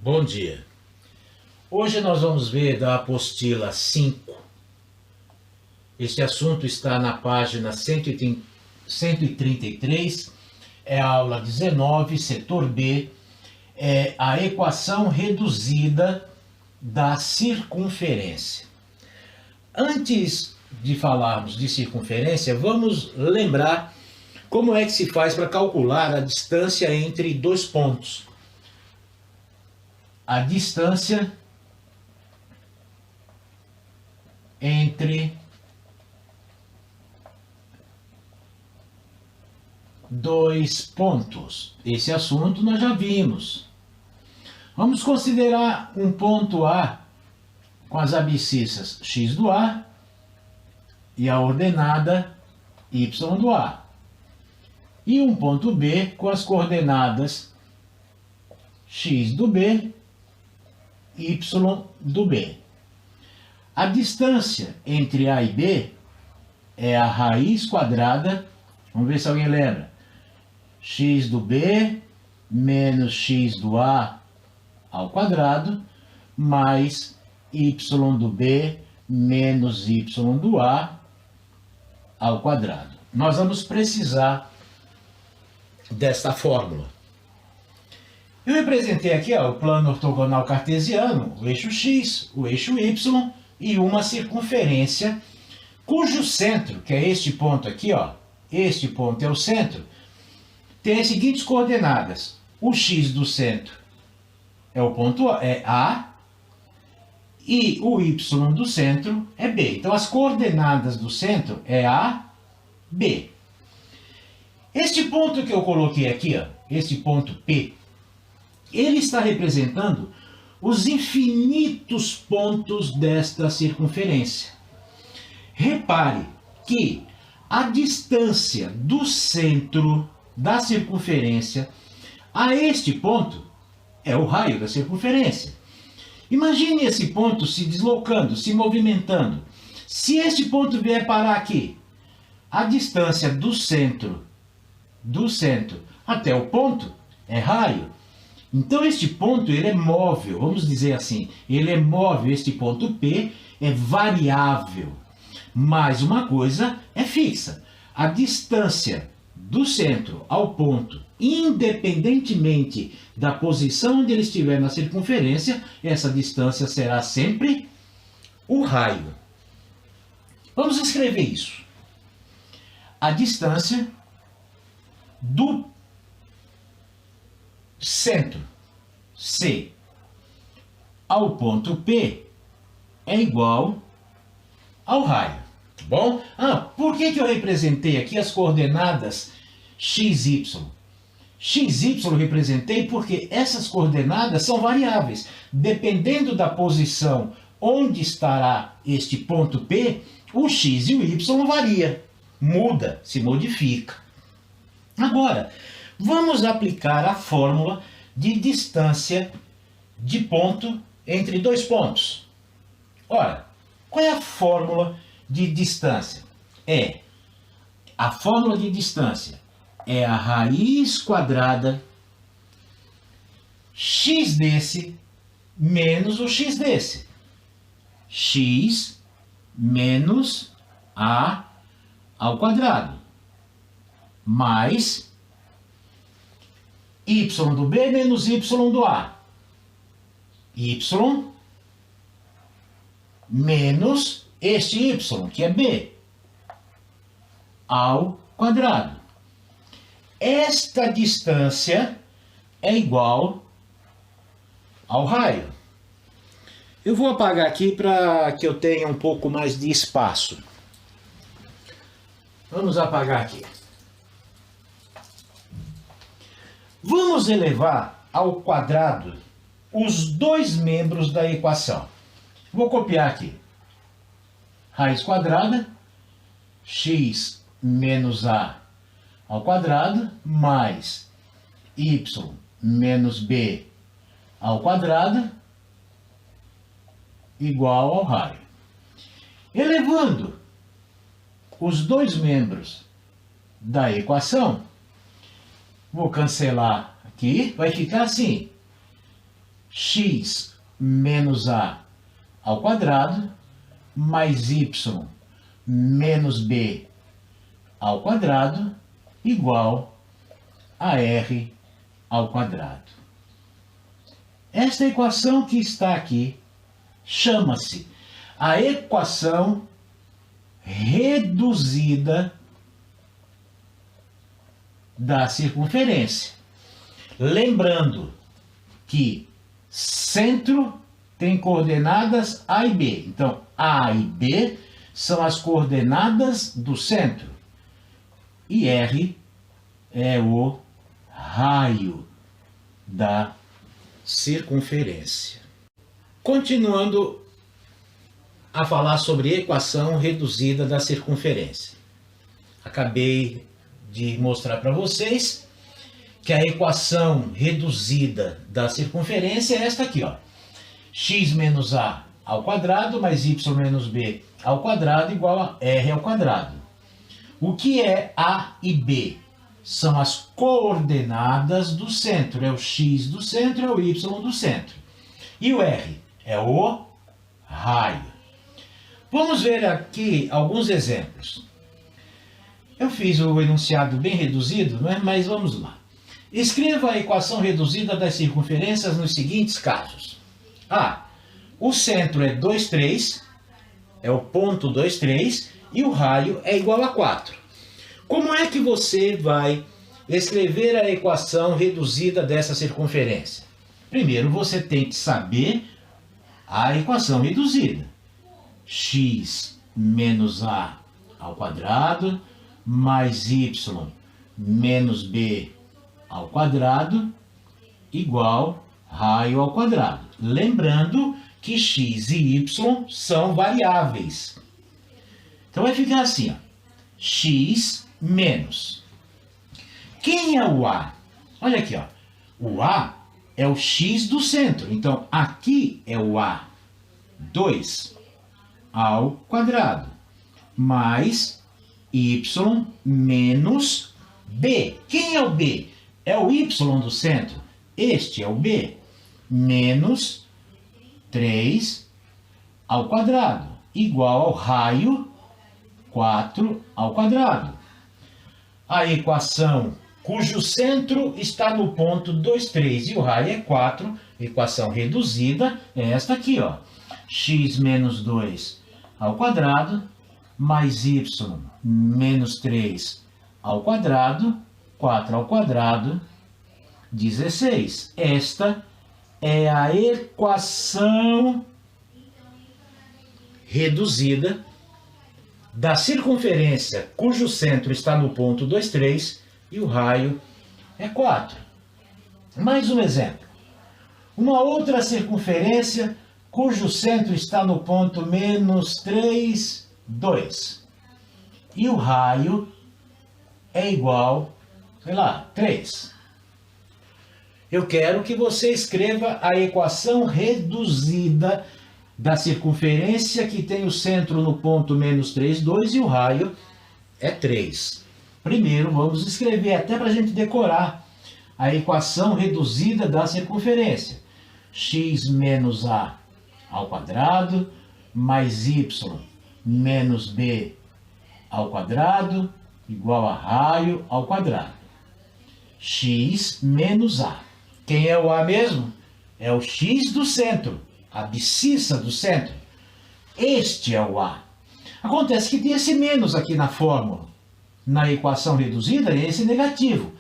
Bom dia. Hoje nós vamos ver da apostila 5. Este assunto está na página 133, é a aula 19, setor B, é a equação reduzida da circunferência. Antes de falarmos de circunferência, vamos lembrar como é que se faz para calcular a distância entre dois pontos. A distância entre dois pontos. Esse assunto nós já vimos. Vamos considerar um ponto A com as abscissas x do A e a ordenada y do A. E um ponto B com as coordenadas x do B, y do B. A distância entre A e B é a raiz quadrada, vamos ver se alguém lembra, x do B menos x do A ao quadrado, mais y do B menos y do A ao quadrado. Nós vamos precisar desta fórmula. Eu representei aqui o plano ortogonal cartesiano, o eixo x, o eixo y e uma circunferência cujo centro, que é este ponto aqui, este ponto é o centro, tem as seguintes coordenadas. O x do centro é o ponto A e o y do centro é B. Então as coordenadas do centro é A, B. Este ponto que eu coloquei aqui, este ponto P, ele está representando os infinitos pontos desta circunferência. Repare que a distância do centro da circunferência a este ponto é o raio da circunferência. Imagine esse ponto se deslocando, se movimentando. Se este ponto vier parar aqui, a distância do centro até o ponto é raio. Então este ponto ele é móvel, vamos dizer assim, ele é móvel, este ponto P é variável. Mas uma coisa é fixa, a distância do centro ao ponto, independentemente da posição onde ele estiver na circunferência, essa distância será sempre o raio. Vamos escrever isso. A distância do centro C ao ponto P é igual ao raio. Tá bom? Por que eu representei aqui as coordenadas x, y? X, y eu representei porque essas coordenadas são variáveis. Dependendo da posição onde estará este ponto P, o x e o y varia, muda, se modifica. Agora, vamos aplicar a fórmula de distância de ponto entre dois pontos. Ora, qual é a fórmula de distância? A fórmula de distância é a raiz quadrada x desse menos o x desse. X menos a ao quadrado, mais y do B menos y do A. Y menos este y, que é B, ao quadrado. Esta distância é igual ao raio. Eu vou apagar aqui para que eu tenha um pouco mais de espaço. Vamos apagar aqui. Vamos elevar ao quadrado os dois membros da equação. Vou copiar aqui. Raiz quadrada, x menos a ao quadrado, mais y menos b ao quadrado, igual ao raio. Elevando os dois membros da equação, vou cancelar aqui, vai ficar assim. x menos a ao quadrado mais y menos b ao quadrado igual a r ao quadrado. Esta equação que está aqui chama-se a equação reduzida da circunferência. Lembrando que centro tem coordenadas A e B. Então, A e B são as coordenadas do centro. E R é o raio da circunferência. Continuando a falar sobre equação reduzida da circunferência. Acabei de mostrar para vocês que a equação reduzida da circunferência é esta aqui, ó. X menos a ao quadrado mais y menos b ao quadrado igual a r ao quadrado. O que é a e b? São as coordenadas do centro. É o x do centro, é o y do centro. E o r é o raio. Vamos ver aqui alguns exemplos. Eu fiz o enunciado bem reduzido, mas vamos lá. Escreva a equação reduzida das circunferências nos seguintes casos. A. O centro é 2, 3, é o ponto 2, 3, e o raio é igual a 4. Como é que você vai escrever a equação reduzida dessa circunferência? Primeiro, você tem que saber a equação reduzida. X menos a ao quadrado mais y menos b ao quadrado igual raio ao quadrado. Lembrando que x e y são variáveis. Então vai ficar assim, ó. X menos. Quem é o A? Olha aqui, ó. O A é o x do centro. Então aqui é o A. 2 ao quadrado mais y menos b. Quem é o b? É o y do centro. Este é o b. Menos 3 ao quadrado igual ao raio 4 ao quadrado. A equação cujo centro está no ponto 2, 3 e o raio é 4, equação reduzida, é esta aqui, ó. X menos 2 ao quadrado mais y menos 3 ao quadrado, 4 ao quadrado, 16. Esta é a equação reduzida da circunferência cujo centro está no ponto 2, 3 e o raio é 4. Mais um exemplo. Uma outra circunferência cujo centro está no ponto menos 3, 2. E o raio é igual, sei lá, 3. Eu quero que você escreva a equação reduzida da circunferência que tem o centro no ponto menos 3, 2 e o raio é 3. Primeiro vamos escrever, até para a gente decorar, a equação reduzida da circunferência. X menos a ao quadrado mais y menos b ao quadrado igual a raio ao quadrado. X menos a. Quem é o a mesmo? É o x do centro, a abscissa do centro. Este é o a. Acontece que tem esse menos aqui na fórmula. Na equação reduzida, esse negativo.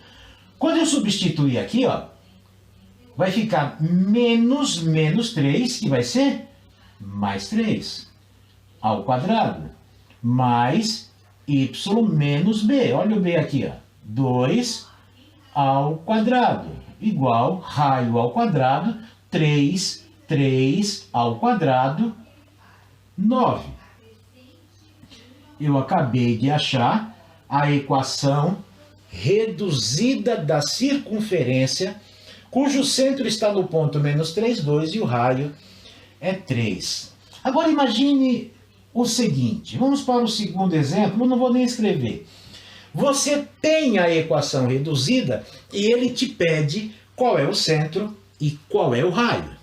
Quando eu substituir aqui, ó, vai ficar menos 3, que vai ser mais 3 ao quadrado, mais y menos b. Olha o b aqui, ó, 2 ao quadrado, igual raio ao quadrado, 3 ao quadrado, 9. Eu acabei de achar a equação reduzida da circunferência, cujo centro está no ponto menos 3, 2 e o raio é 3. Agora imagine o seguinte, vamos para o segundo exemplo, eu não vou nem escrever. Você tem a equação reduzida e ele te pede qual é o centro e qual é o raio.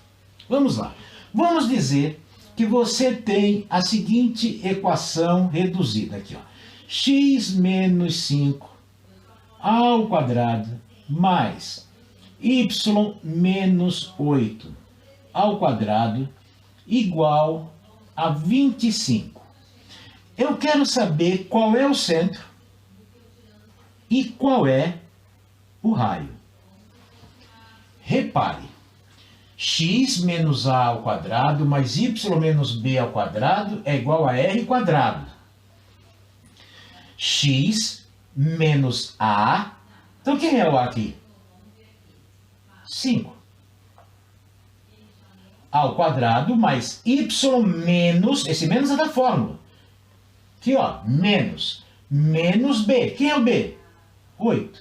Vamos lá. Vamos dizer que você tem a seguinte equação reduzida aqui, ó. X menos 5 ao quadrado mais y menos 8 ao quadrado igual a 25. Eu quero saber qual é o centro e qual é o raio. Repare, x menos a ao quadrado mais y menos b ao quadrado é igual a r quadrado. X menos a, então quem é o a aqui? 5. Ao quadrado mais y menos, esse menos é da fórmula. Aqui, ó, menos b. Quem é o b? 8.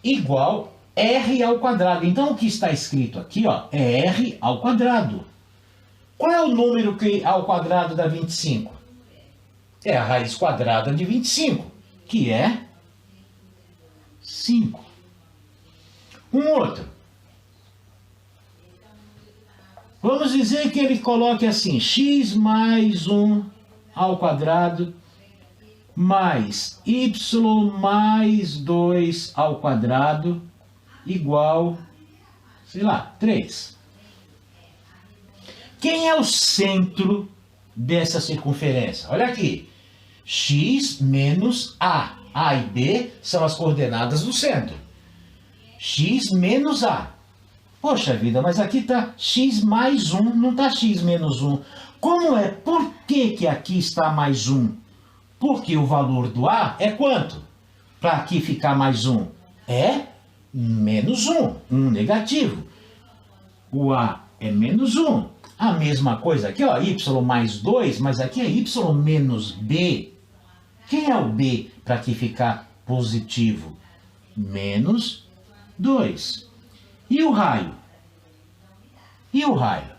Igual r ao quadrado. Então, o que está escrito aqui, ó, é r ao quadrado. Qual é o número que ao quadrado dá 25? É a raiz quadrada de 25, que é 5. Um outro. Vamos dizer que ele coloque assim, x mais 1 ao quadrado mais y mais 2 ao quadrado igual, sei lá, 3. Quem é o centro dessa circunferência? Olha aqui, x menos a. A e b são as coordenadas do centro. X menos a. Poxa vida, mas aqui está x mais 1, não está x menos 1. Como é? Por que aqui está mais 1? Porque o valor do a é quanto? Para aqui ficar mais 1? É menos 1, 1 negativo. O a é menos 1. A mesma coisa aqui, ó, y mais 2, mas aqui é y menos b. Quem é o b para aqui ficar positivo? Menos 2. E o raio? E o raio?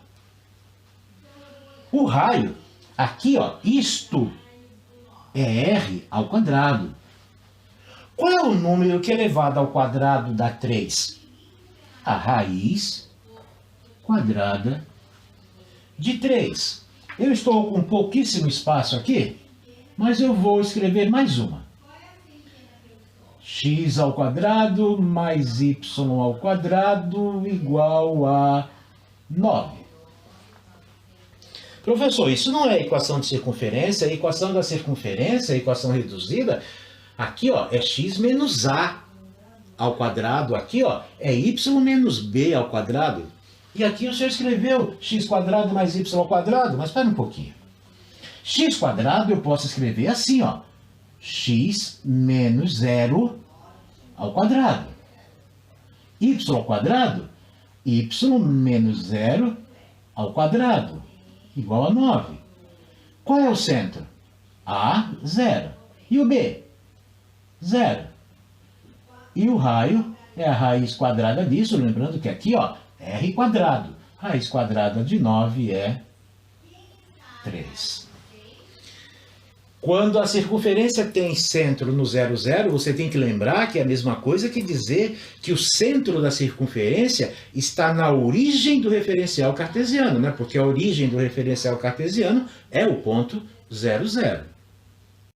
O raio, aqui, ó, isto é r ao quadrado. Qual é o número que elevado ao quadrado dá 3? A raiz quadrada de 3. Eu estou com pouquíssimo espaço aqui, mas eu vou escrever mais uma. X ao quadrado mais y ao quadrado igual a 9. Professor, isso não é equação de circunferência? A equação da circunferência, a equação reduzida, aqui, ó, é x menos a ao quadrado. Aqui, ó, é y menos b ao quadrado. E aqui o senhor escreveu x quadrado mais y ao quadrado. Mas espera um pouquinho. X quadrado eu posso escrever assim, ó. X menos 0 ao quadrado. Y ao quadrado, y menos 0 ao quadrado, igual a 9. Qual é o centro? A, 0. E o B? 0. E o raio é a raiz quadrada disso, lembrando que aqui, ó, r quadrado. Raiz quadrada de 9 é 3. Quando a circunferência tem centro no 0, 0, você tem que lembrar que é a mesma coisa que dizer que o centro da circunferência está na origem do referencial cartesiano, né? Porque a origem do referencial cartesiano é o ponto 0, 0.